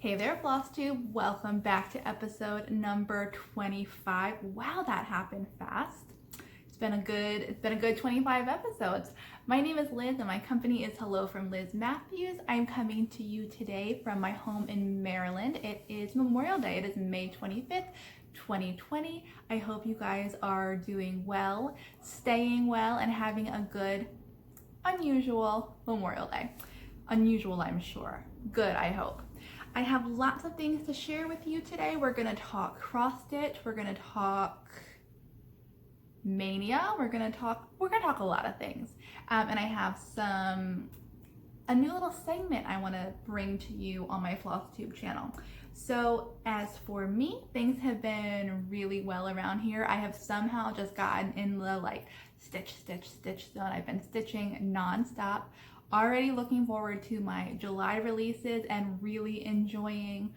Hey there, Floss Tube. Welcome back to episode number 25. Wow, that happened fast. It's been a good 25 episodes. My name is Liz and my company is Hello from Liz Matthews. I'm coming to you today from my home in Maryland. It is Memorial Day. It is May 25th, 2020. I hope you guys are doing well, staying well, and having a good, unusual Memorial Day. Unusual, I'm sure. Good, I hope. I have lots of things to share with you today. We're gonna talk cross stitch. We're gonna talk mania. We're gonna talk a lot of things. And I have a new little segment I want to bring to you on my Flosstube channel. So as for me, things have been really well around here. I have somehow just gotten in the stitch zone. I've been stitching nonstop. Already looking forward to my July releases and really enjoying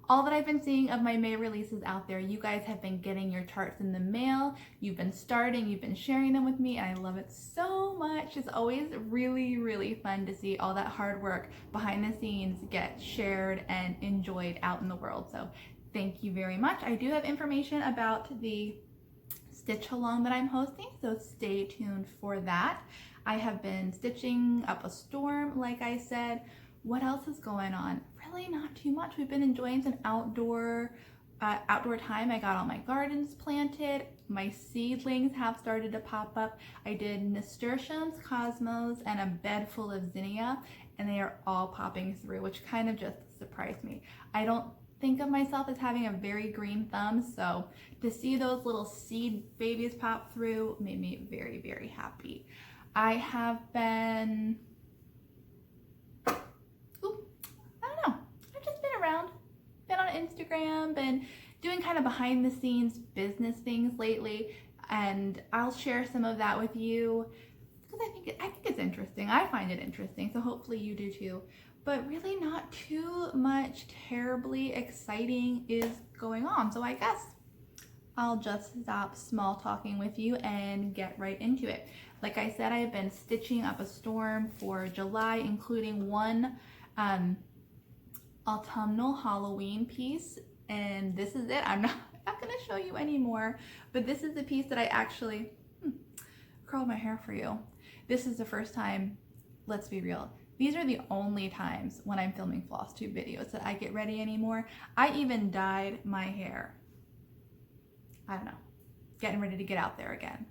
all that I've been seeing of my May releases out there. You guys have been getting your charts in the mail. You've been sharing them with me, and I love it so much. It's always really, really fun to see all that hard work behind the scenes get shared and enjoyed out in the world. So thank you very much. I do have information about the stitch along that I'm hosting, so stay tuned for that. I have been stitching up a storm, like I said. What else is going on? Really not too much. We've been enjoying some outdoor time. I got all my gardens planted. My seedlings have started to pop up. I did nasturtiums, cosmos, and a bed full of zinnia, and they are all popping through, which kind of just surprised me. I don't think of myself as having a very green thumb, so to see those little seed babies pop through made me very, very happy. I have been, I don't know, I've just been around, been on Instagram, been doing kind of behind the scenes business things lately, and I'll share some of that with you because I think it's interesting. I find it interesting, so hopefully you do too. But really not too much terribly exciting is going on, so I guess I'll just stop small talking with you and get right into it. Like I said, I've been stitching up a storm for July, including one autumnal Halloween piece, and this is it. I'm not going to show you anymore, but this is the piece that I actually curled my hair for you. This is the first time, let's be real, these are the only times when I'm filming Flosstube videos that I get ready anymore. I even dyed my hair. I don't know, getting ready to get out there again.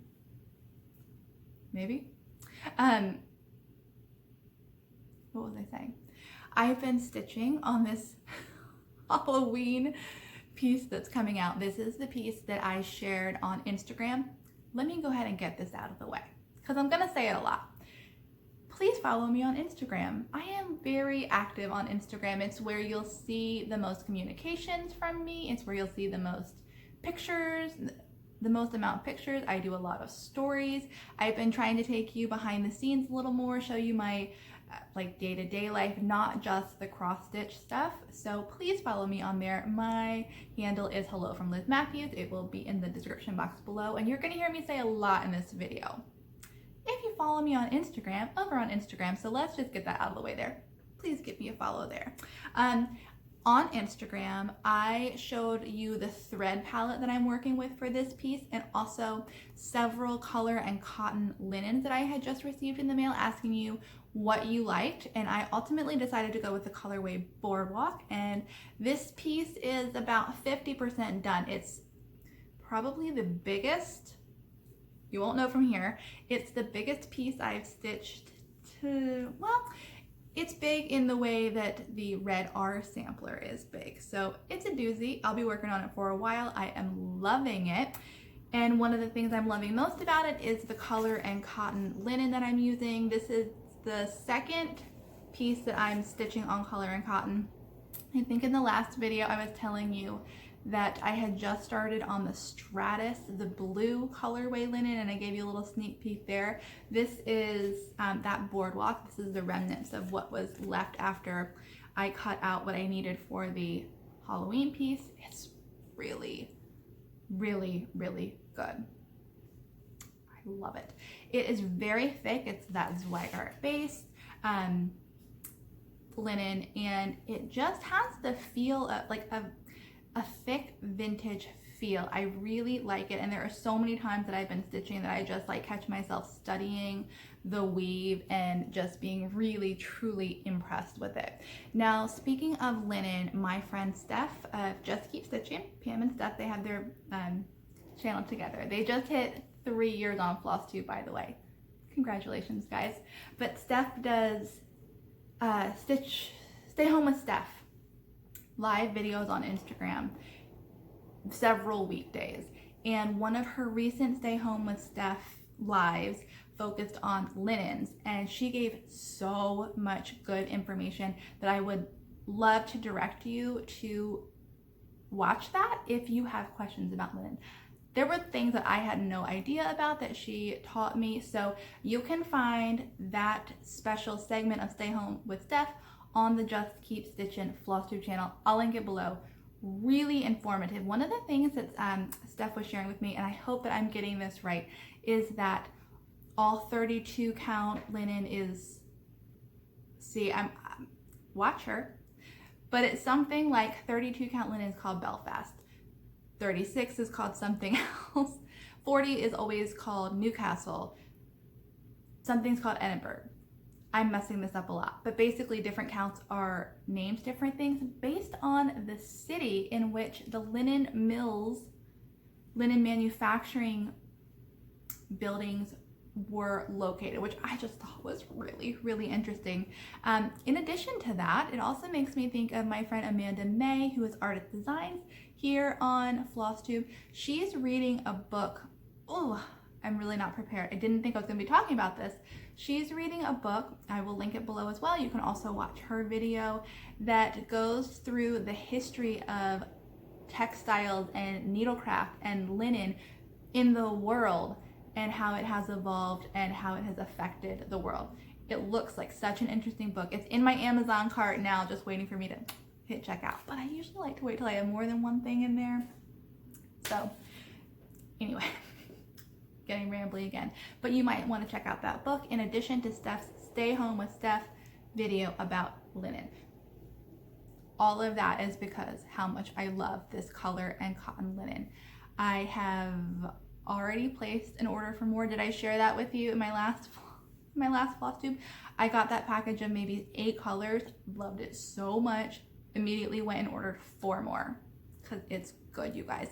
Maybe? What was I saying? I've been stitching on this Halloween piece that's coming out. This is the piece that I shared on Instagram. Let me go ahead and get this out of the way because I'm gonna say it a lot. Please follow me on Instagram. I am very active on Instagram. It's where you'll see the most communications from me. It's where you'll see the most pictures, the most amount of pictures. I do a lot of stories. I've been trying to take you behind the scenes a little more, show you my day-to-day life, not just the cross stitch stuff. So please follow me on there. My handle is Hello from Liz Matthews. It will be in the description box below, and you're gonna hear me say a lot in this video. If you follow me on Instagram, over on Instagram, so let's just get that out of the way there. Please give me a follow there. On Instagram, I showed you the thread palette that I'm working with for this piece, and also several color and cotton linens that I had just received in the mail asking you what you liked, and I ultimately decided to go with the colorway Boardwalk, and this piece is about 50% done. It's probably the biggest, you won't know from here, it's the biggest piece I've stitched to, well, it's big in the way that the Red R sampler is big. So it's a doozy. I'll be working on it for a while. I am loving it. And one of the things I'm loving most about it is the color and cotton linen that I'm using. This is the second piece that I'm stitching on color and cotton. I think in the last video I was telling you that I had just started on the Stratus, the blue colorway linen, and I gave you a little sneak peek there. This is that Boardwalk. This is the remnants of what was left after I cut out what I needed for the Halloween piece. It's really, really, really good. I love it. It is very thick. It's that Zweigart base. linen, and it just has the feel of like a thick vintage feel. I really like it, and there are so many times that I've been stitching that I just like catch myself studying the weave and just being really truly impressed with it. Now, speaking of linen, my friend Steph of Just Keep Stitching, Pam and Steph, they have their channel together. They just hit 3 years on Flosstube, by the way. Congratulations, guys. But Steph does Stay Home with Steph live videos on Instagram several weekdays, and one of her recent Stay Home with Steph lives focused on linens, and she gave so much good information that I would love to direct you to watch that if you have questions about linen. There were things that I had no idea about that she taught me, so you can find that special segment of Stay Home with Steph on the Just Keep Stitching Flosstube channel. I'll link it below. Really informative. One of the things that Steph was sharing with me, and I hope that I'm getting this right, is that all 32 count linen is, watch her, but it's something like 32 count linen is called Belfast. 36 is called something else. 40 is always called Newcastle. Something's called Edinburgh. I'm messing this up a lot, but basically different counts are named different things based on the city in which the linen mills, linen manufacturing buildings were located, which I just thought was really, really interesting. In addition to that, it also makes me think of my friend Amanda May, who is Ardith Designs here on Flosstube. She's reading a book. Oh, I'm really not prepared. I didn't think I was going to be talking about this. She's reading a book. I will link it below as well. You can also watch her video that goes through the history of textiles and needlecraft and linen in the world, and how it has evolved and how it has affected the world. It looks like such an interesting book. It's in my Amazon cart now, just waiting for me to hit checkout. But I usually like to wait till I have more than one thing in there. So anyway, getting rambly again. But you might want to check out that book in addition to Steph's Stay Home with Steph video about linen. All of that is because how much I love this color and cotton linen. I have already placed an order for more. Did I share that with you in my last Flosstube? I got that package of maybe 8 colors, loved it so much, immediately went and ordered 4 more because it's good, you guys.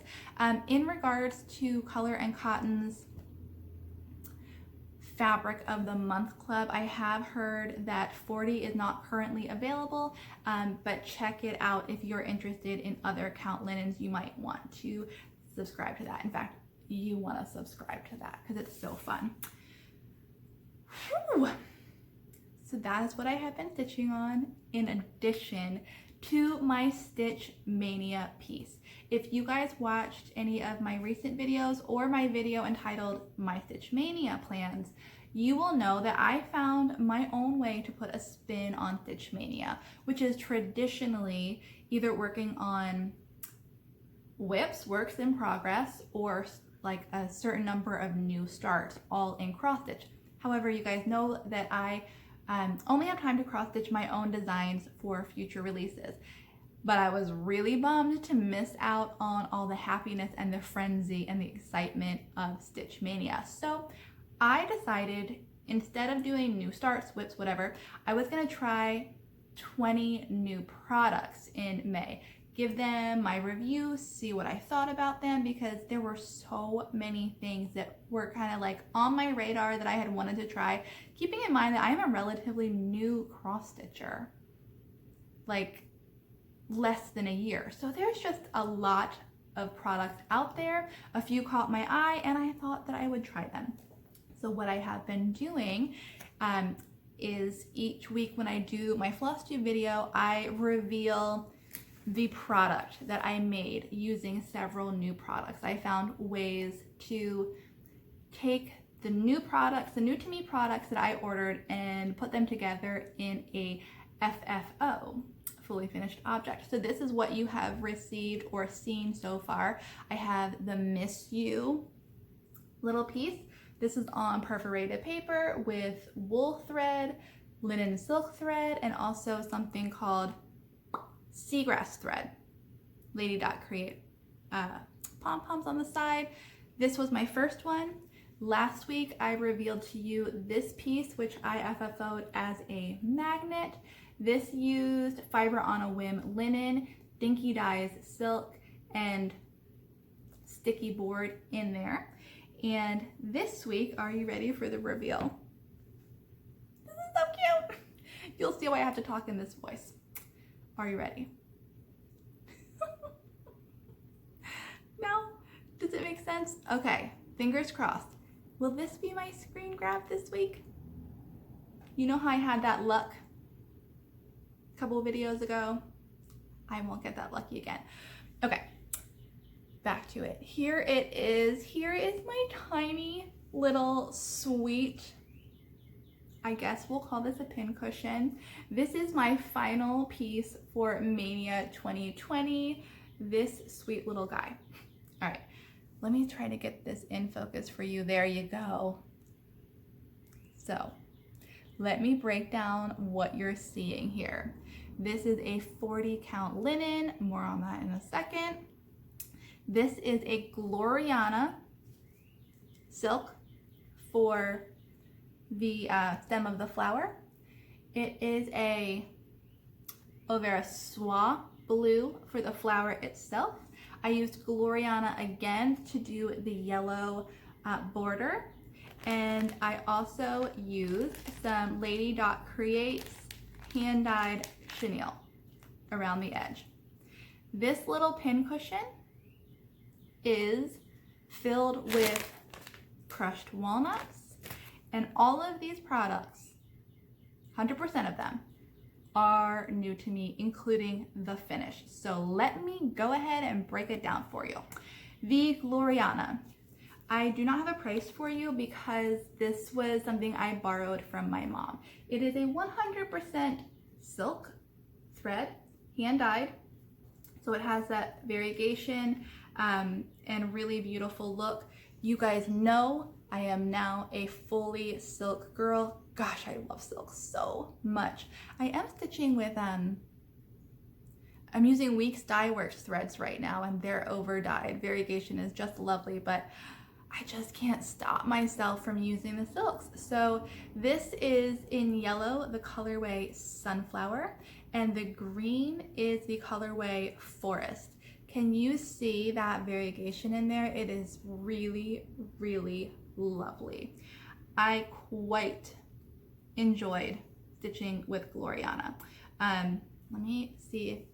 In regards to Color and Cotton's Fabric of the Month Club, I have heard that 40 is not currently available, but check it out if you're interested in other count linens. You might want to subscribe to that. In fact, you want to subscribe to that because it's so fun. Whew. So that is what I have been stitching on in addition to my Stitch Mania piece. If you guys watched any of my recent videos or my video entitled My Stitch Mania Plans, you will know that I found my own way to put a spin on Stitch Mania, which is traditionally either working on WIPs, works in progress, or like a certain number of new starts all in cross stitch. However, you guys know that I only have time to cross stitch my own designs for future releases, but I was really bummed to miss out on all the happiness and the frenzy and the excitement of Stitch Mania. So I decided, instead of doing new starts, WIPs, whatever, I was gonna try 20 new products in May. Give them my review, see what I thought about them, because there were so many things that were kind of like on my radar that I had wanted to try, keeping in mind that I am a relatively new cross stitcher, like less than a year. So there's just a lot of products out there. A few caught my eye and I thought that I would try them. So what I have been doing is each week when I do my Flosstube video, I reveal the product that I made using several new products. I found ways to take the new products, the new to me products that I ordered, and put them together in a FFO, fully finished object. So this is what you have received or seen so far. I have the Miss You little piece. This is on perforated paper with wool thread, linen silk thread, and also something called seagrass thread. Lady Dot Create pom-poms on the side. This was my first one. Last week I revealed to you this piece, which I FFO'd as a magnet. This used Fiber on a Whim linen, Dinky Dyes silk, and sticky board in there. And this week, are you ready for the reveal? This is so cute. You'll see why I have to talk in this voice. Are you ready? No? Does it make sense? Okay, fingers crossed. Will this be my screen grab this week? You know how I had that luck a couple of videos ago? I won't get that lucky again. Okay, back to it. Here it is. Here is my tiny little sweet, I guess we'll call this a pin cushion. This is my final piece for Mania 2020. This sweet little guy. All right, let me try to get this in focus for you. There you go. So let me break down what you're seeing here. This is a 40 count linen, more on that in a second. This is a Gloriana silk for the stem of the flower. It is a Ver A Soie blue for the flower itself. I used Gloriana again to do the yellow border. And I also used some Lady Dot Creates hand-dyed chenille around the edge. This little pin cushion is filled with crushed walnuts, and all of these products, 100% of them, are new to me, including the finish. So let me go ahead and break it down for you. The Gloriana. I do not have a price for you because this was something I borrowed from my mom. It is a 100% silk thread, hand-dyed. So it has that variegation and really beautiful look. You guys know I am now a fully silk girl. Gosh, I love silk so much. I am stitching with, I'm using Weeks Dye Works threads right now, and they're over dyed. Variegation is just lovely, but I just can't stop myself from using the silks. So this is in yellow, the colorway Sunflower, and the green is the colorway Forest. Can you see that variegation in there? It is really, really lovely. I quite enjoyed stitching with Gloriana. Let me see.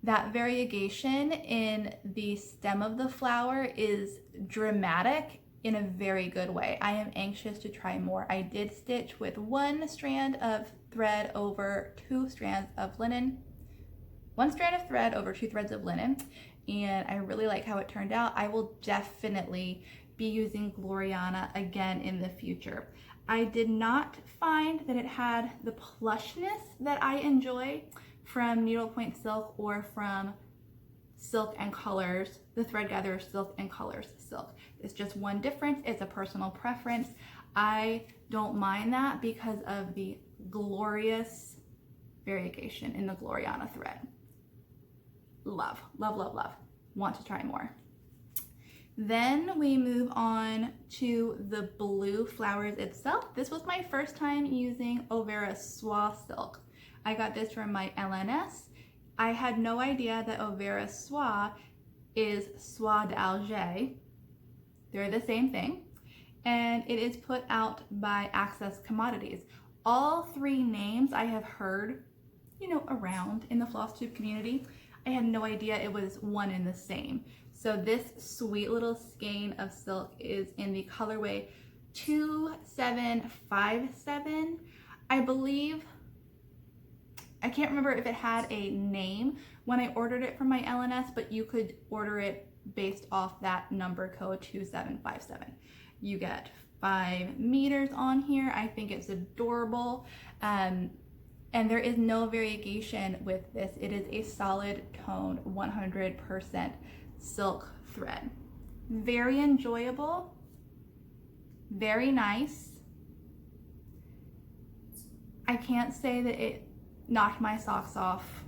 That variegation in the stem of the flower is dramatic in a very good way. I am anxious to try more. I did stitch with one strand of thread over two strands of linen. One strand of thread over two threads of linen, and I really like how it turned out. I will definitely be using Gloriana again in the future. I did not find that it had the plushness that I enjoy from needlepoint silk or from Silk and Colors, the Thread Gatherer Silk and Colors silk. It's just one difference. It's a personal preference. I don't mind that because of the glorious variegation in the Gloriana thread. Love, love, love, love. Want to try more. Then we move on to the blue flowers itself. This was my first time using Ver A Soie silk. I got this from my LNS. I had no idea that Ver A Soie is Soie d'Alger. They're the same thing. And it is put out by Access Commodities. All three names I have heard, around in the Flosstube community. I had no idea it was one and the same. So this sweet little skein of silk is in the colorway 2757. I believe, I can't remember if it had a name when I ordered it from my LNS, but you could order it based off that number code 2757. You get 5 meters on here. I think it's adorable. And there is no variegation with this. It is a solid toned 100% silk thread. Very enjoyable, very nice. I can't say that it knocked my socks off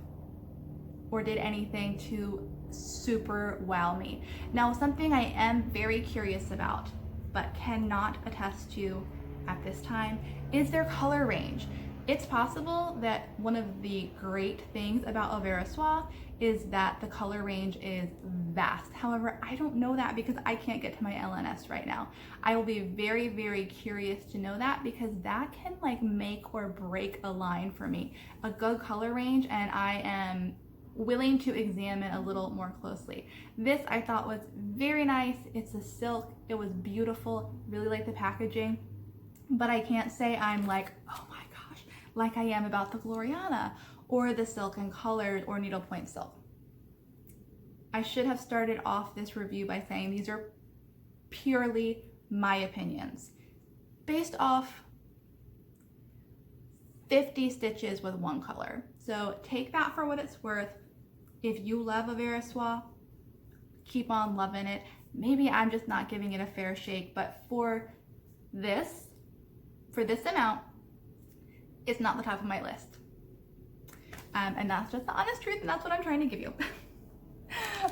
or did anything to super wow me. Now, something I am very curious about, but cannot attest to at this time, is their color range. It's possible that one of the great things about Ver A Soie is that the color range is vast. However, I don't know that because I can't get to my LNS right now. I will be very, very curious to know that, because that can like make or break a line for me. A good color range, and I am willing to examine a little more closely. This I thought was very nice. It's a silk. It was beautiful. Really like the packaging, but I can't say I'm like, oh my gosh, like I am about the Gloriana or the Silk and Colors or Needlepoint Silk. I should have started off this review by saying these are purely my opinions based off 50 stitches with one color. So take that for what it's worth. If you love a Ver A Soie, keep on loving it. Maybe I'm just not giving it a fair shake, but for this amount, it's not the top of my list. And that's just the honest truth, and that's what I'm trying to give you.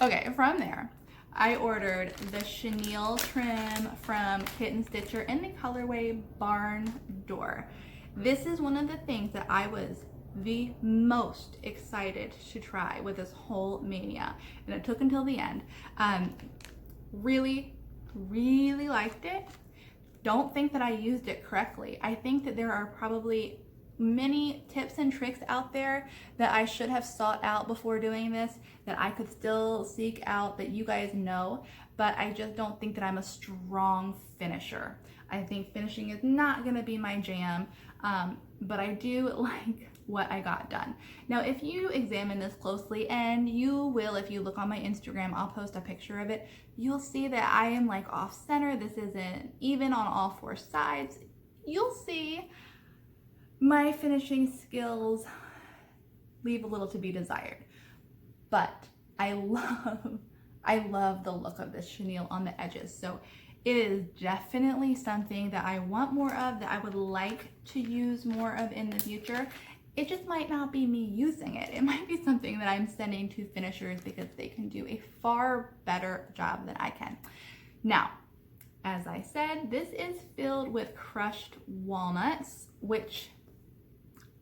Okay, from there, I ordered the Chanille trim from Kitten Stitcher in the colorway Barn Door. This is one of the things that I was the most excited to try with this whole mania, and it took until the end. Really liked it. Don't think that I used it correctly. I think that there are probably many tips and tricks out there that I should have sought out before doing this, that I could still seek out, that you guys know, but I just don't think that I'm a strong finisher. I think finishing is not gonna be my jam, but I do like what I got done. Now, if you examine this closely, and you will if you look on my Instagram, I'll post a picture of it, you'll see that I am like off center. This isn't even on all four sides. You'll see my finishing skills leave a little to be desired, but I love the look of this chenille on the edges. So it is definitely something that I want more of, that I would like to use more of in the future. It just might not be me using it. It might be something that I'm sending to finishers because they can do a far better job than I can. Now, as I said, this is filled with crushed walnuts, which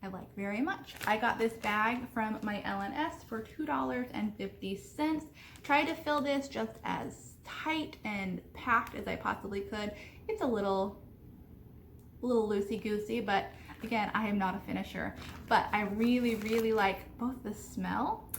I like very much. I got this bag from my LNS for $2.50. Tried to fill this just as tight and packed as I possibly could. It's a little loosey-goosey, but again, I am not a finisher. But I really like both the smell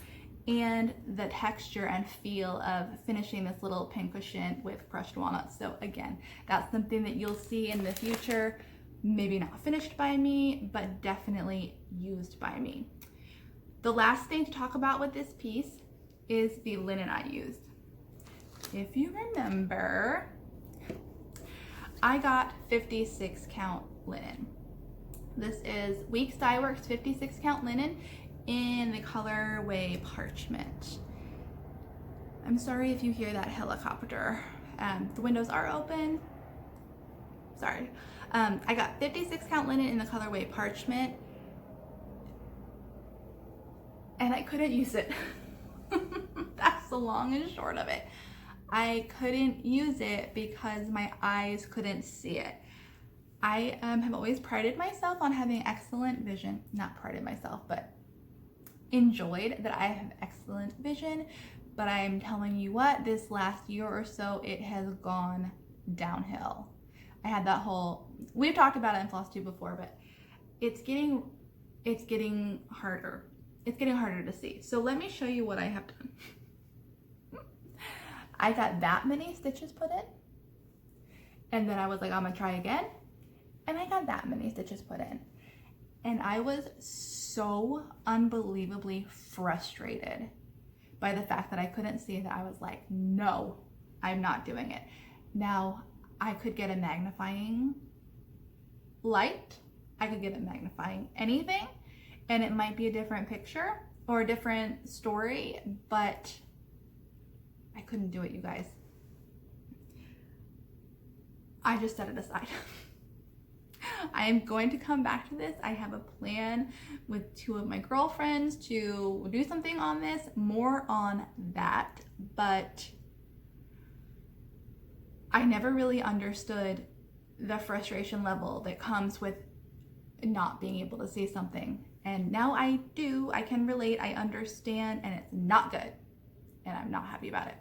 and the texture and feel of finishing this little pincushion with crushed walnuts. So again, that's something that you'll see in the future. Maybe not finished by me, but definitely used by me. The last thing to talk about with this piece is the linen I used. If you remember, I got 56 count linen. This is Weeks Dye Works 56 count linen in the colorway Parchment. I'm sorry if you hear that helicopter. The windows are open. Sorry. I got 56 count linen in the colorway Parchment, and I couldn't use it. That's the long and short of it. I couldn't use it because my eyes couldn't see it. I have always prided myself on having excellent vision. Not prided myself, but enjoyed that I have excellent vision. But I'm telling you what, this last year or so, it has gone downhill. I had that whole, we've talked about it in Flosstube before, but it's getting harder. It's getting harder to see. So let me show you what I have done. I got that many stitches put in, and then I was like, I'm gonna try again, and I got that many stitches put in, and I was so unbelievably frustrated by the fact that I couldn't see that. I was like, no, I'm not doing it. Now, I could get a magnifying light, I could get a magnifying anything, and it might be a different picture or a different story, but I couldn't do it, you guys. I just set it aside. I am going to come back to this. I have a plan with 2 of my girlfriends to do something on this, more on that, but I never really understood the frustration level that comes with not being able to see something. And now I do, I can relate, I understand, and it's not good. And I'm not happy about it.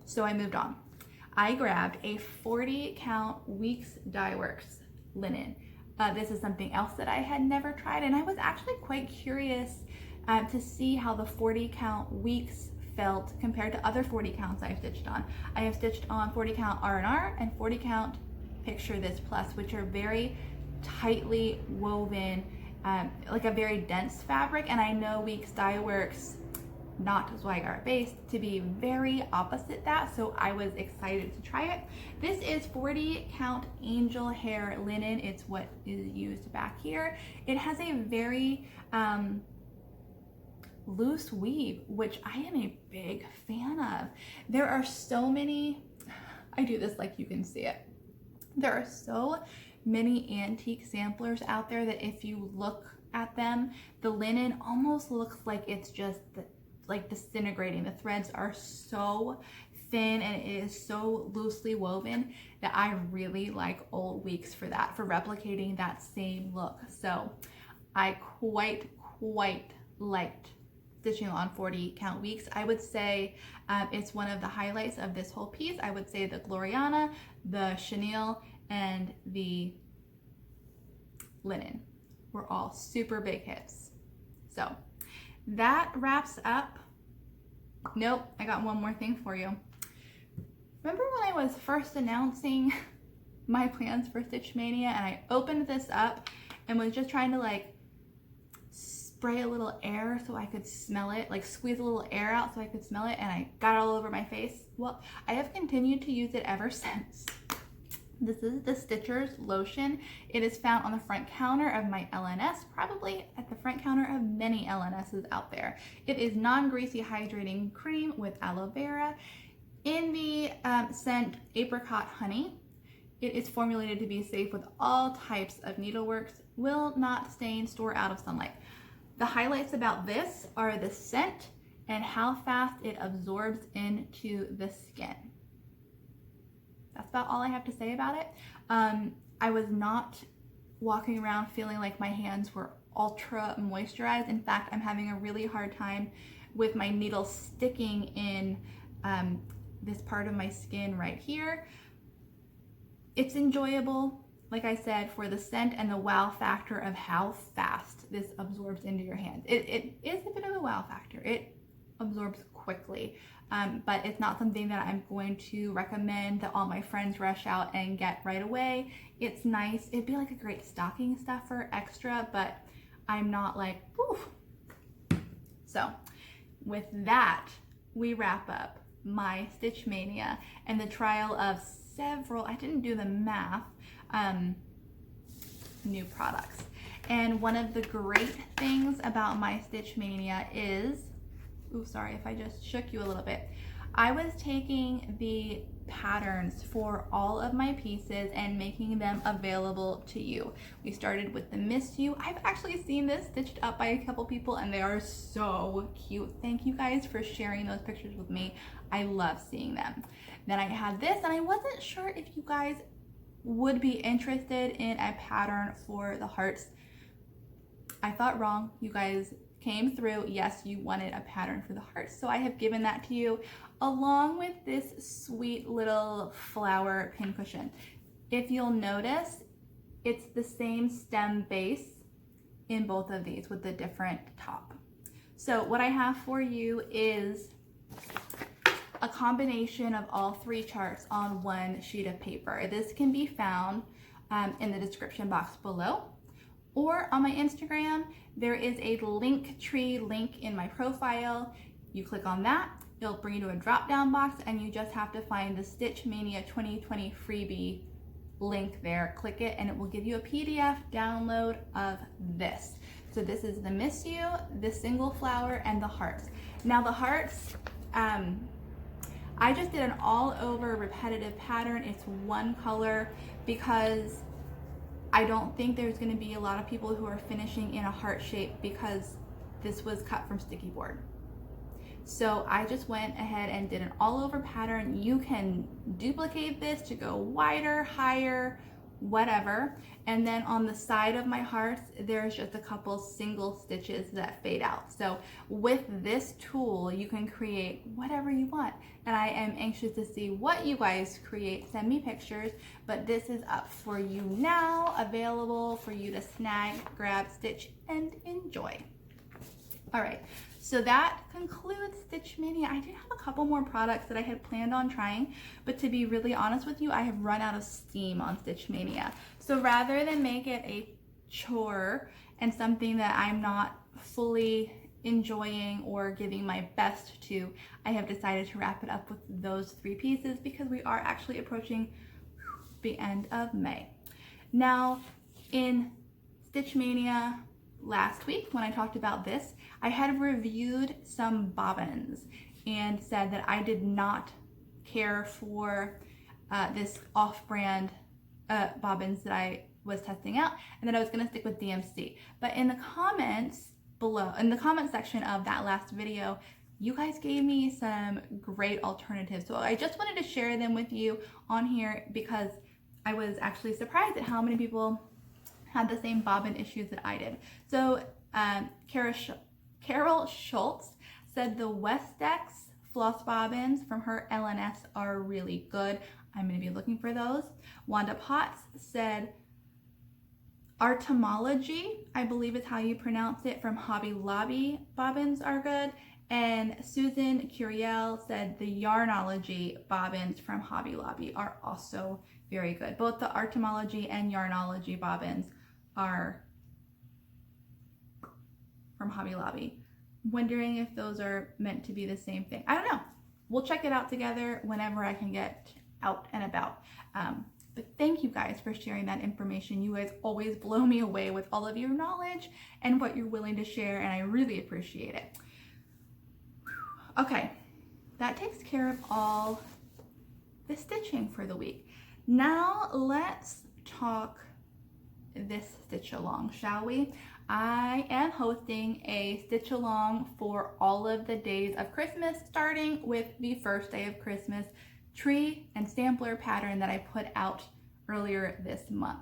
So I moved on. I grabbed a 40 count Weeks Dye Works linen. This is something else that I had never tried, and I was actually quite curious to see how the 40 count Weeks felt compared to other 40 counts I've stitched on. I have stitched on 40 count R&R and 40 count Picture This Plus, which are very tightly woven, like a very dense fabric, and I know Weeks Dye Works, not Zweigart based, to be very opposite that, so I was excited to try it. This is 40 count angel hair linen. It's what is used back here. It has a very loose weave, which I am a big fan of. There are so many, I do this like you can see it. There are so many antique samplers out there that if you look at them, the linen almost looks like it's just like disintegrating. The threads are so thin and it is so loosely woven that I really like old Weeks for that, for replicating that same look. So I quite liked stitching on 40 count Weeks. I would say it's one of the highlights of this whole piece. I would say the Gloriana, the Chanille, and the linen were all super big hits. So that wraps up. Nope, I got one more thing for you. Remember when I was first announcing my plans for Stitch Mania and I opened this up and was just trying to like spray a little air so I could smell it, like squeeze a little air out so I could smell it, and I got it all over my face? Well, I have continued to use it ever since. This is the Stitchers Lotion. It is found on the front counter of my LNS, probably at the front counter of many LNSs out there. It is non-greasy hydrating cream with aloe vera in the scent Apricot Honey. It is formulated to be safe with all types of needleworks, will not stain, store out of sunlight. The highlights about this are the scent and how fast it absorbs into the skin. That's about all I have to say about it. I was not walking around feeling like my hands were ultra moisturized. In fact, I'm having a really hard time with my needle sticking in this part of my skin right here. It's enjoyable, like I said, for the scent and the wow factor of how fast this absorbs into your hand. It is a bit of a wow factor. It absorbs quickly. But it's not something that I'm going to recommend that all my friends rush out and get right away. It's nice. It'd be like a great stocking stuffer extra, but I'm not like, woof. So with that, we wrap up my Stitch Mania and the trial of several, I didn't do the math, new products. And one of the great things about my Stitch Mania is, ooh, sorry if I just shook you a little bit. I was taking the patterns for all of my pieces and making them available to you. We started with the Miss You. I've actually seen this stitched up by a couple people and they are so cute. Thank you guys for sharing those pictures with me. I love seeing them. Then I had this and I wasn't sure if you guys would be interested in a pattern for the hearts. I thought wrong. You guys came through. Yes, you wanted a pattern for the hearts, so I have given that to you along with this sweet little flower pincushion. If you'll notice, it's the same stem base in both of these with the different top. So what I have for you is a combination of all three charts on one sheet of paper. This can be found in the description box below, or on my Instagram. There is a Linktree link in my profile. You click on that, it'll bring you to a drop-down box, and you just have to find the Stitch Mania 2020 freebie link there. Click it, and it will give you a PDF download of this. So this is the Miss You, the single flower, and the hearts. Now the hearts, I just did an all-over repetitive pattern. It's one color because I don't think there's going to be a lot of people who are finishing in a heart shape because this was cut from sticky board. So I just went ahead and did an all over pattern. You can duplicate this to go wider, higher, whatever. And then on the side of my hearts, there's just a couple single stitches that fade out. So with this tool, you can create whatever you want. And I am anxious to see what you guys create. Send me pictures, but this is up for you now, available for you to snag, grab, stitch, and enjoy. All right, so that concludes Stitch Mania. I did have a couple more products that I had planned on trying, but to be really honest with you, I have run out of steam on Stitch Mania. So rather than make it a chore and something that I'm not fully enjoying or giving my best to, I have decided to wrap it up with those 3 pieces because we are actually approaching the end of May. Now, in Stitch Mania last week when I talked about this, I had reviewed some bobbins and said that I did not care for this off-brand bobbins that I was testing out, and that I was going to stick with DMC. But in the comments below, in the comment section of that last video, you guys gave me some great alternatives. So I just wanted to share them with you on here because I was actually surprised at how many people had the same bobbin issues that I did. So Carol Schultz said the Westex floss bobbins from her LNS are really good. I'm going to be looking for those. Wanda Potts said Artomology, I believe is how you pronounce it, from Hobby Lobby bobbins are good. And Susan Curiel said the Yarnology bobbins from Hobby Lobby are also very good. Both the Artomology and Yarnology bobbins are from Hobby Lobby. Wondering if those are meant to be the same thing. I don't know. We'll check it out together whenever I can get out and about. But thank you guys for sharing that information. You guys always blow me away with all of your knowledge and what you're willing to share, and I really appreciate it. Okay, that takes care of all the stitching for the week. Now let's talk this stitch along, shall we? I am hosting a stitch along for all of the days of Christmas, starting with the first day of Christmas tree and sampler pattern that I put out earlier this month.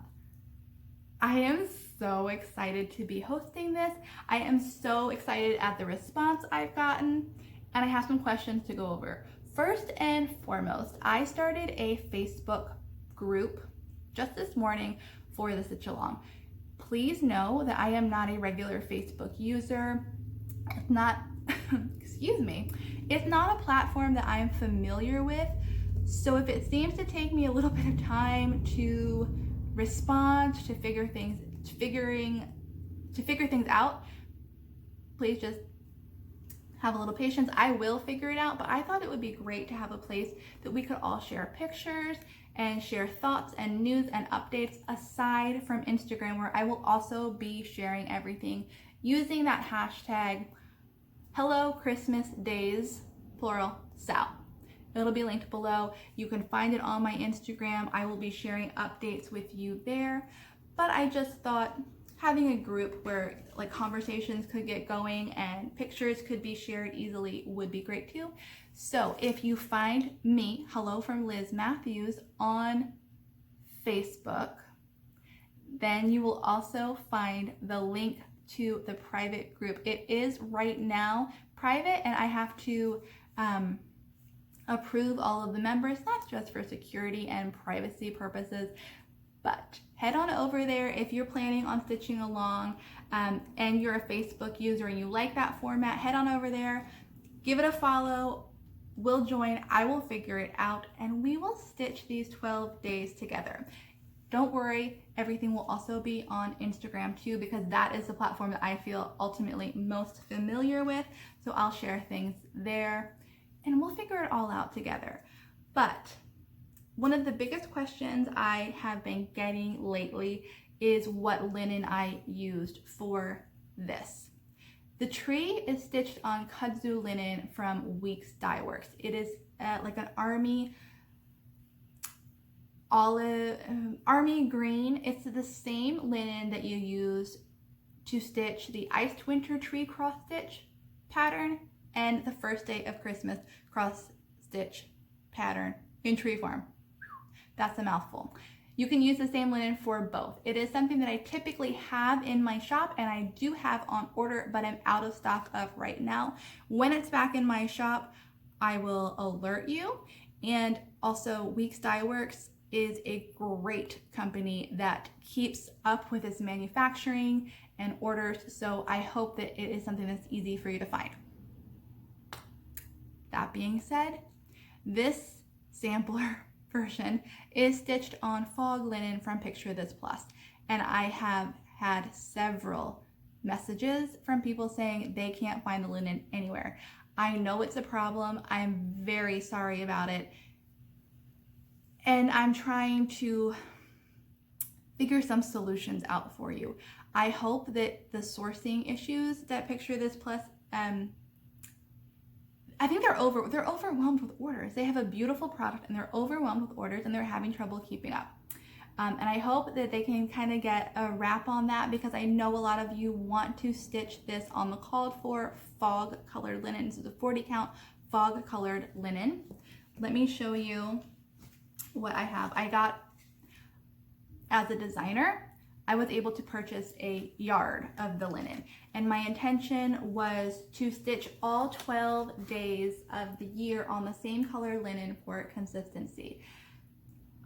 I am so excited to be hosting this. I am so excited at the response I've gotten, and I have some questions to go over. First and foremost, I started a Facebook group just this morning for the stitch along. Please know that I am not a regular Facebook user. It's not, excuse me, it's not a platform that I'm familiar with. So if it seems to take me a little bit of time to respond, to figure things out, please just have a little patience. I will figure it out, but I thought it would be great to have a place that we could all share pictures and share thoughts and news and updates aside from Instagram, where I will also be sharing everything using that hashtag Hello Christmas Days, plural, Sal. It'll be linked below. You can find it on my Instagram. I will be sharing updates with you there. But I just thought having a group where like conversations could get going and pictures could be shared easily would be great too. So if you find me, Hello from Liz Matthews, on Facebook, then you will also find the link to the private group. It is right now private, and I have to approve all of the members. That's just for security and privacy purposes. But head on over there if you're planning on stitching along and you're a Facebook user and you like that format. Head on over there, give it a follow. We'll join, I will figure it out, and we will stitch these 12 days together. Don't worry, everything will also be on Instagram too, because that is the platform that I feel ultimately most familiar with. So I'll share things there and we'll figure it all out together. But one of the biggest questions I have been getting lately is what linen I used for this. The tree is stitched on kudzu linen from Weeks Dye Works. It is like an army army green. It's the same linen that you use to stitch the Iced Winter Tree cross stitch pattern and the First Day of Christmas cross stitch pattern in tree form. That's a mouthful. You can use the same linen for both. It is something that I typically have in my shop and I do have on order, but I'm out of stock of right now. When it's back in my shop, I will alert you. And also Weeks Dye Works is a great company that keeps up with its manufacturing and orders. So I hope that it is something that's easy for you to find. That being said, this sampler version is stitched on fog linen from Picture This Plus. And I have had several messages from people saying they can't find the linen anywhere. I know it's a problem. I'm very sorry about it. And I'm trying to figure some solutions out for you. I hope that the sourcing issues that Picture This Plus, I think they're overwhelmed with orders. They have a beautiful product and they're overwhelmed with orders and they're having trouble keeping up. And I hope that they can kind of get a wrap on that, because I know a lot of you want to stitch this on the called for fog colored linen. This is a 40 count fog colored linen. Let me show you what I have. I got, as a designer, I was able to purchase a yard of the linen, and my intention was to stitch all 12 days of the year on the same color linen for consistency.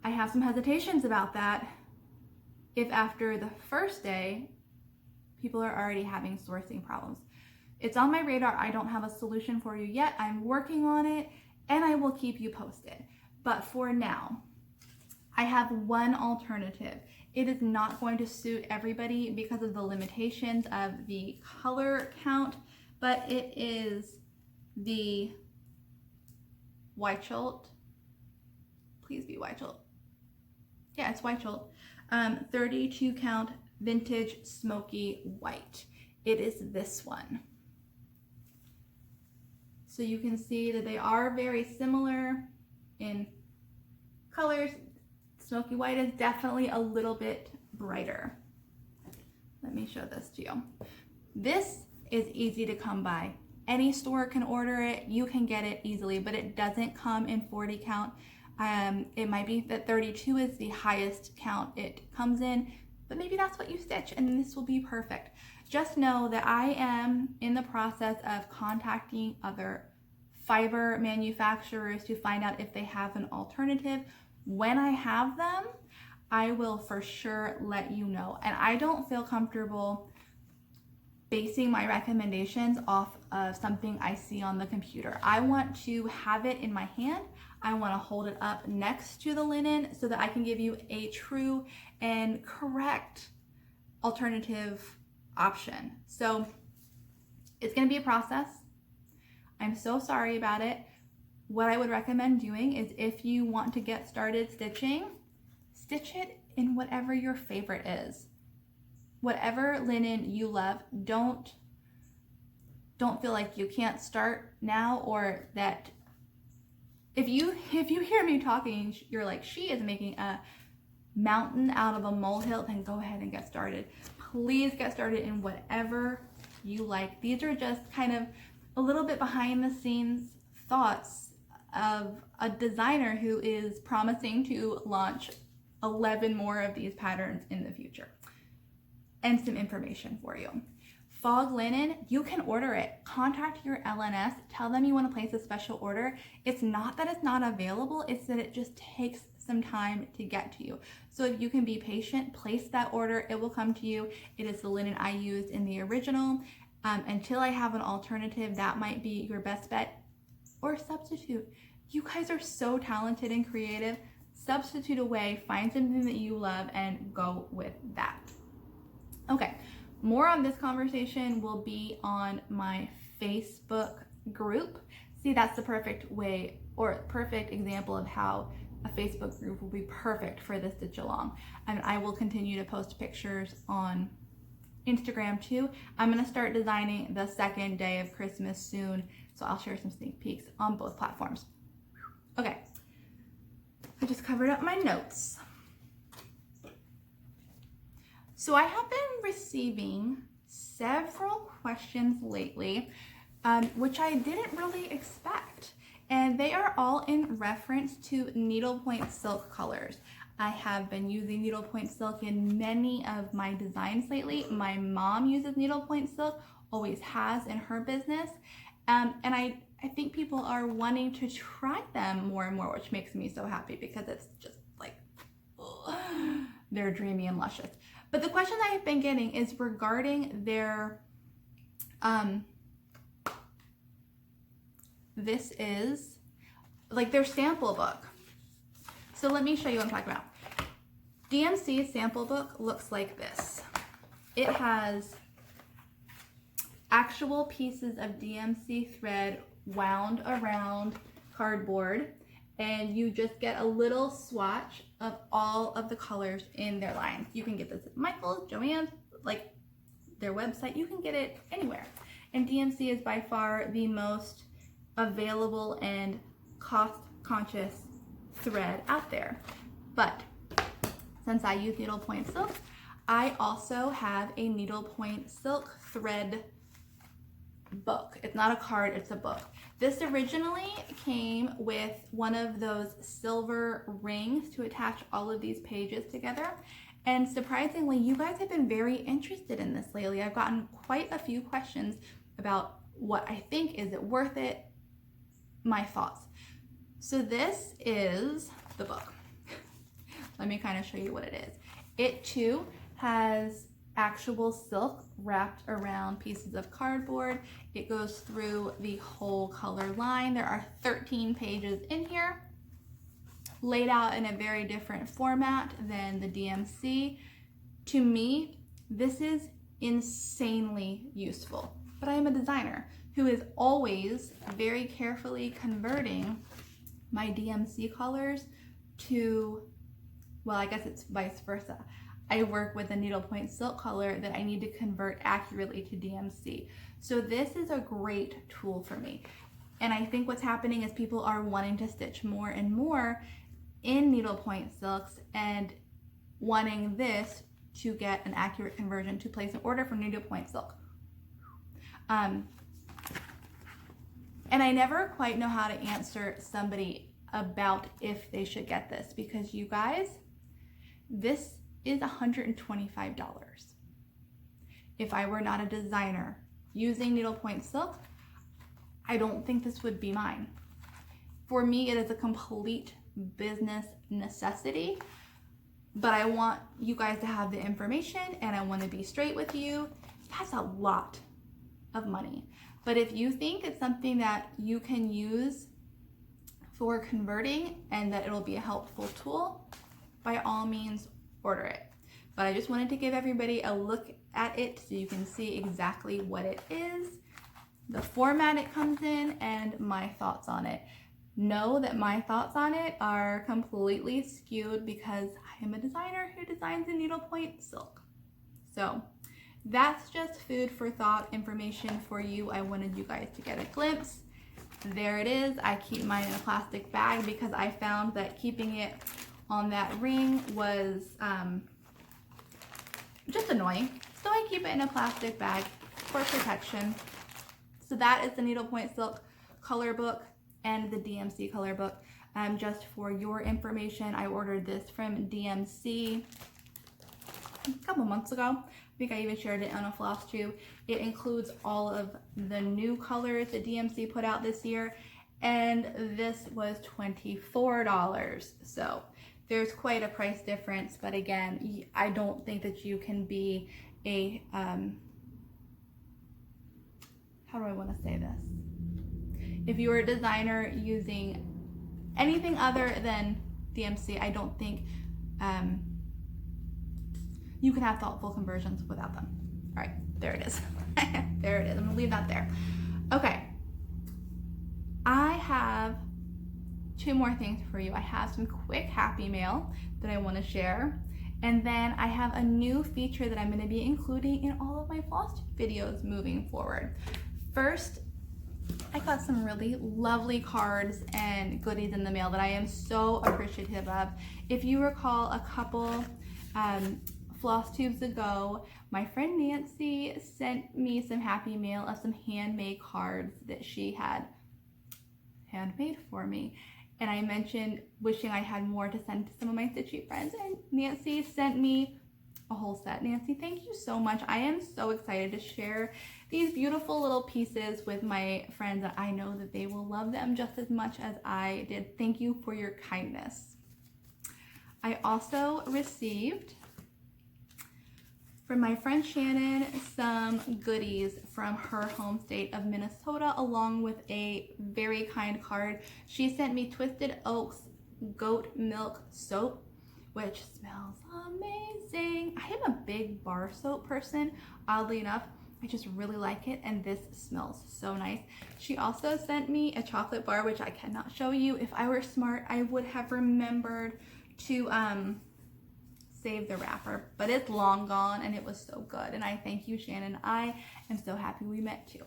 I have some hesitations about that if after the first day people are already having sourcing problems. It's on my radar. I don't have a solution for you yet. I'm working on it and I will keep you posted. But for now, I have one alternative. It is not going to suit everybody because of the limitations of the color count, but it is the Wichelt. Please be Wichelt. Yeah, it's Wichelt. 32 count Vintage Smokey White. It is this one. So you can see that they are very similar in colors. Smoky White is definitely a little bit brighter. Let me show this to you. This is easy to come by. Any store can order it. You can get it easily, but it doesn't come in 40 count. It might be that 32 is the highest count it comes in, but maybe that's what you stitch and this will be perfect. Just know that I am in the process of contacting other fiber manufacturers to find out if they have an alternative. When I have them, I will for sure let you know. And I don't feel comfortable basing my recommendations off of something I see on the computer. I want to have it in my hand. I want to hold it up next to the linen so that I can give you a true and correct alternative option. So it's going to be a process. I'm so sorry about it. What I would recommend doing is, if you want to get started stitching, stitch it in whatever your favorite is. Whatever linen you love. Don't feel like you can't start now, or that if you hear me talking, you're like, she is making a mountain out of a molehill, then go ahead and get started. Please get started in whatever you like. These are just kind of a little bit behind the scenes thoughts of a designer who is promising to launch 11 more of these patterns in the future. And some information for you. Fog linen, you can order it. Contact your LNS, tell them you want to place a special order. It's not that it's not available, it's that it just takes some time to get to you. So if you can be patient, place that order, it will come to you. It is the linen I used in the original. Until I have an alternative, that might be your best bet, or substitute. You guys are so talented and creative. Substitute away, find something that you love and go with that. Okay, more on this conversation will be on my Facebook group. See, that's the perfect way, or perfect example of how a Facebook group will be perfect for this stitch along. And I will continue to post pictures on Instagram too. I'm gonna start designing the second day of Christmas soon, so I'll share some sneak peeks on both platforms. Okay, I just covered up my notes. So I have been receiving several questions lately, which I didn't really expect. And they are all in reference to needlepoint silk colors. I have been using needlepoint silk in many of my designs lately. My mom uses needlepoint silk, always has in her business. And I think people are wanting to try them more and more, which makes me so happy because it's just like, ugh, they're dreamy and luscious. But the question I have been getting is regarding their, this is like their sample book. So let me show you what I'm talking about. DMC's sample book looks like this. It has actual pieces of DMC thread wound around cardboard, and you just get a little swatch of all of the colors in their lines. You can get this at Michael's, Joann's, like their website. You can get it anywhere. And DMC is by far the most available and cost-conscious thread out there. But since I use needlepoint silk, I also have a needlepoint silk thread book. It's not a card, it's a book. This originally came with one of those silver rings to attach all of these pages together. And surprisingly, you guys have been very interested in this lately. I've gotten quite a few questions about what I think, is it worth it, my thoughts. So this is the book. Let me kind of show you what it is. It too has actual silk wrapped around pieces of cardboard. It goes through the whole color line. There are 13 pages in here, laid out in a very different format than the DMC. To me, this is insanely useful. But I am a designer who is always very carefully converting my DMC colors to, well, I guess it's vice versa. I work with a needlepoint silk color that I need to convert accurately to DMC. So this is a great tool for me. And I think what's happening is people are wanting to stitch more and more in needlepoint silks and wanting this to get an accurate conversion to place an order for needlepoint silk. And I never quite know how to answer somebody about if they should get this, because you guys, this is $125. If I were not a designer using needlepoint silk, I don't think this would be mine. For me, it is a complete business necessity, but I want you guys to have the information and I want to be straight with you. That's a lot of money. But if you think it's something that you can use for converting and that it'll be a helpful tool, by all means, order it. But I just wanted to give everybody a look at it so you can see exactly what it is, the format it comes in, and my thoughts on it. Know that my thoughts on it are completely skewed because I am a designer who designs in needlepoint silk. So that's just food for thought information for you. I wanted you guys to get a glimpse. There it is. I keep mine in a plastic bag because I found that keeping it on that ring was just annoying. So I keep it in a plastic bag for protection. So that is the needlepoint silk color book and the DMC color book. Just for your information, I ordered this from DMC a couple months ago. I think I even shared it on a Floss Tube. It includes all of the new colors that DMC put out this year, and this was $24. So there's quite a price difference, but again, I don't think that you can be a, how do I want to say this? If you're a designer using anything other than DMC, I don't think you can have thoughtful conversions without them. All right, there it is. There it is. I'm gonna leave that there. Okay, I have two more things for you. I have some quick happy mail that I want to share, and then I have a new feature that I'm going to be including in all of my Flosstube videos moving forward. First, I got some really lovely cards and goodies in the mail that I am so appreciative of. If you recall, a couple floss tubes ago, my friend Nancy sent me some happy mail of some handmade cards that she had handmade for me. And I mentioned wishing I had more to send to some of my stitchy friends, and Nancy sent me a whole set. Nancy, thank you so much. I am so excited to share these beautiful little pieces with my friends, and I know that they will love them just as much as I did. Thank you for your kindness. I also received from my friend Shannon some goodies from her home state of Minnesota, along with a very kind card. She sent me Twisted Oaks goat milk soap, which smells amazing. I am a big bar soap person, oddly enough. I just really like it, and this smells so nice. She also sent me a chocolate bar, which I cannot show you. If I were smart, I would have remembered to save the wrapper, but it's long gone and it was so good, and I thank you, Shannon. I am so happy we met too.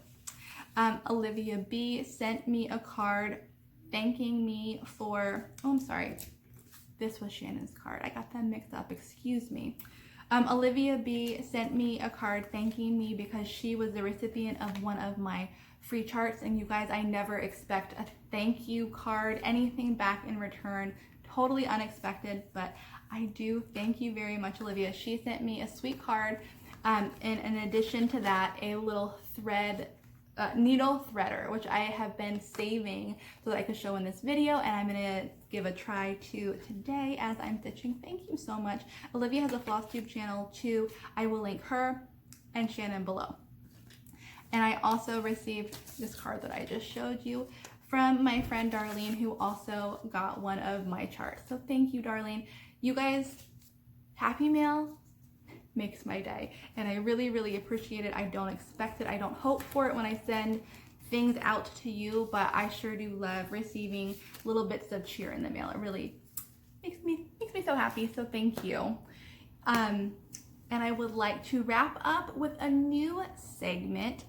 Olivia B sent me a card thanking me for, oh, I'm sorry, this was Shannon's card. I got them mixed up, excuse me. Olivia B sent me a card thanking me because she was the recipient of one of my free charts, and you guys, I never expect a thank you card, anything back in return, totally unexpected, but I do thank you very much, Olivia. She sent me a sweet card, and in addition to that, a little needle threader, which I have been saving so that I could show in this video, and I'm gonna give a try to today as I'm stitching. Thank you so much. Olivia has a Flosstube channel too. I will link her and Shannon below. And I also received this card that I just showed you from my friend Darlene, who also got one of my charts. So thank you, Darlene. You guys, happy mail makes my day, and I really, really appreciate it. I don't expect it. I don't hope for it when I send things out to you, but I sure do love receiving little bits of cheer in the mail. It really makes me so happy, so thank you. And I would like to wrap up with a new segment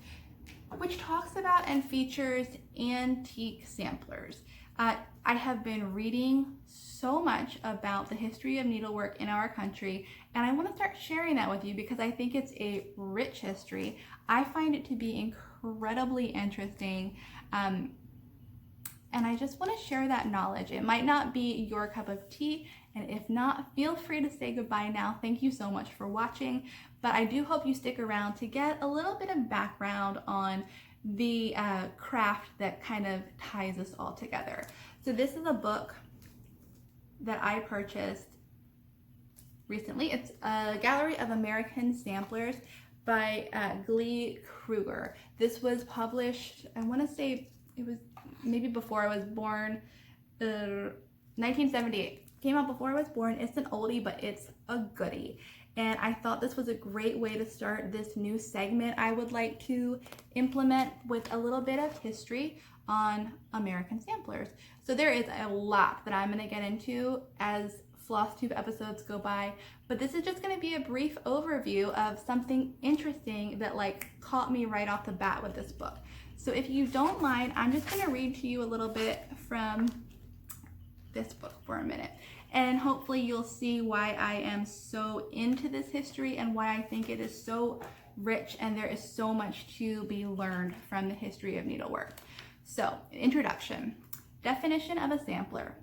which talks about and features antique samplers. I have been reading so much about the history of needlework in our country, and I want to start sharing that with you because I think it's a rich history. I find it to be incredibly interesting, and I just want to share that knowledge. It might not be your cup of tea, and if not, feel free to say goodbye now. Thank you so much for watching, but I do hope you stick around to get a little bit of background on the craft that kind of ties us all together. So this is a book that I purchased recently. It's a Gallery of American Samplers by Glee Kruger. This was published, I want to say it was maybe before I was born, 1978. Came out before I was born. It's an oldie, but it's a goodie. And I thought this was a great way to start this new segment I would like to implement with a little bit of history on American samplers. So there is a lot that I'm going to get into as Flosstube episodes go by, but this is just going to be a brief overview of something interesting that caught me right off the bat with this book. So if you don't mind, I'm just going to read to you a little bit from this book for a minute, and hopefully you'll see why I am so into this history and why I think it is so rich and there is so much to be learned from the history of needlework. So, introduction. Definition of a sampler.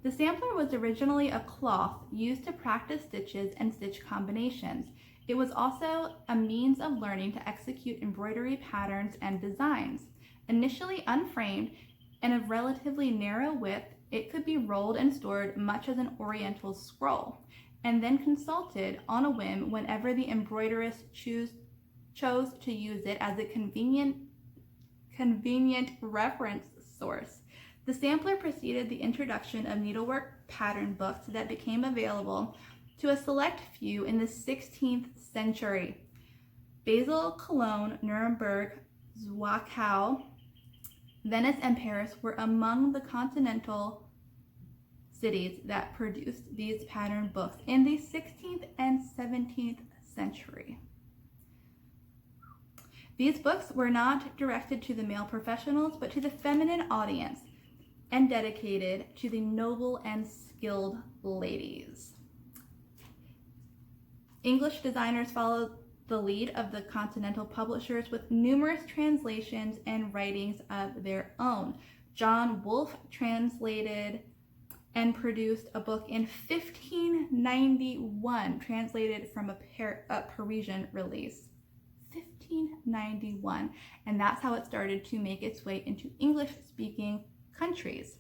The sampler was originally a cloth used to practice stitches and stitch combinations. It was also a means of learning to execute embroidery patterns and designs. Initially unframed and of relatively narrow width, it could be rolled and stored much as an oriental scroll, and then consulted on a whim whenever the embroideress chose to use it as a convenient reference source. The sampler preceded the introduction of needlework pattern books that became available to a select few in the 16th century. Basel, Cologne, Nuremberg, Zwickau, Venice, and Paris were among the continental cities that produced these pattern books in the 16th and 17th century. These books were not directed to the male professionals, but to the feminine audience and dedicated to the noble and skilled ladies. English designers followed the lead of the continental publishers with numerous translations and writings of their own. John Wolfe translated and produced a book in 1591, translated from a Parisian release. 1591, and that's how it started to make its way into English-speaking countries.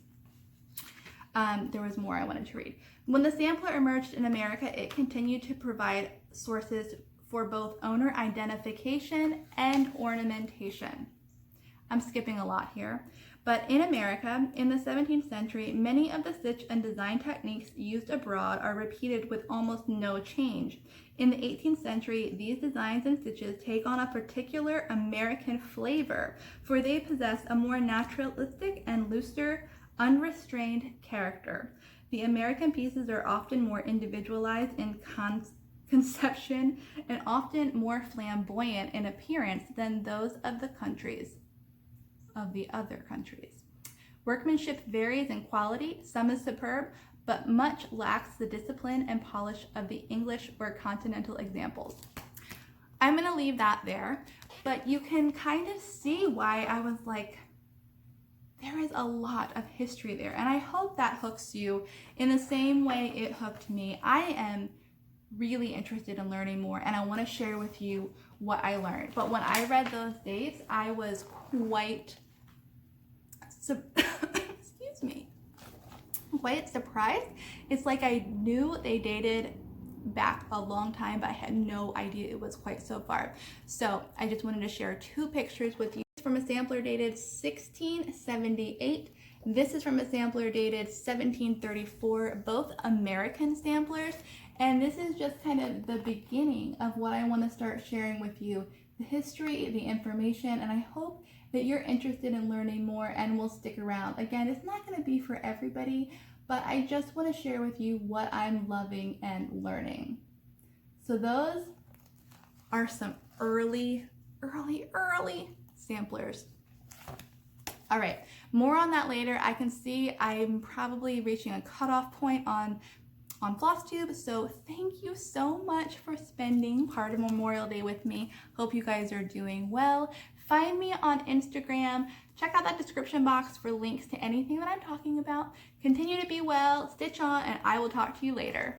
There was more I wanted to read. When the sampler emerged in America, it continued to provide sources for both owner identification and ornamentation. I'm skipping a lot here. But in America, in the 17th century, many of the stitch and design techniques used abroad are repeated with almost no change. In the 18th century, these designs and stitches take on a particular American flavor, for they possess a more naturalistic and looser, unrestrained character. The American pieces are often more individualized in conception and often more flamboyant in appearance than those of the other countries. Workmanship varies in quality. Some is superb, but much lacks the discipline and polish of the English or continental examples. I'm going to leave that there, but you can kind of see why I was like, there is a lot of history there, and I hope that hooks you in the same way it hooked me. I am really interested in learning more, and I want to share with you what I learned. But when I read those dates, I was quite quite surprised. It's like I knew they dated back a long time, but I had no idea it was quite so far. So I just wanted to share two pictures with you. From a sampler dated 1678. This is from a sampler dated 1734, both American samplers. And this is just kind of the beginning of what I want to start sharing with you, the history, the information, and I hope that you're interested in learning more and will stick around. Again, it's not going to be for everybody, but I just want to share with you what I'm loving and learning. So those are some early samplers. All right, more on that later. I can see I'm probably reaching a cutoff point on Flosstube, so thank you so much for spending part of Memorial Day with me. Hope you guys are doing well. Find me on Instagram. Check out that description box for links to anything that I'm talking about. Continue to be well, stitch on, and I will talk to you later.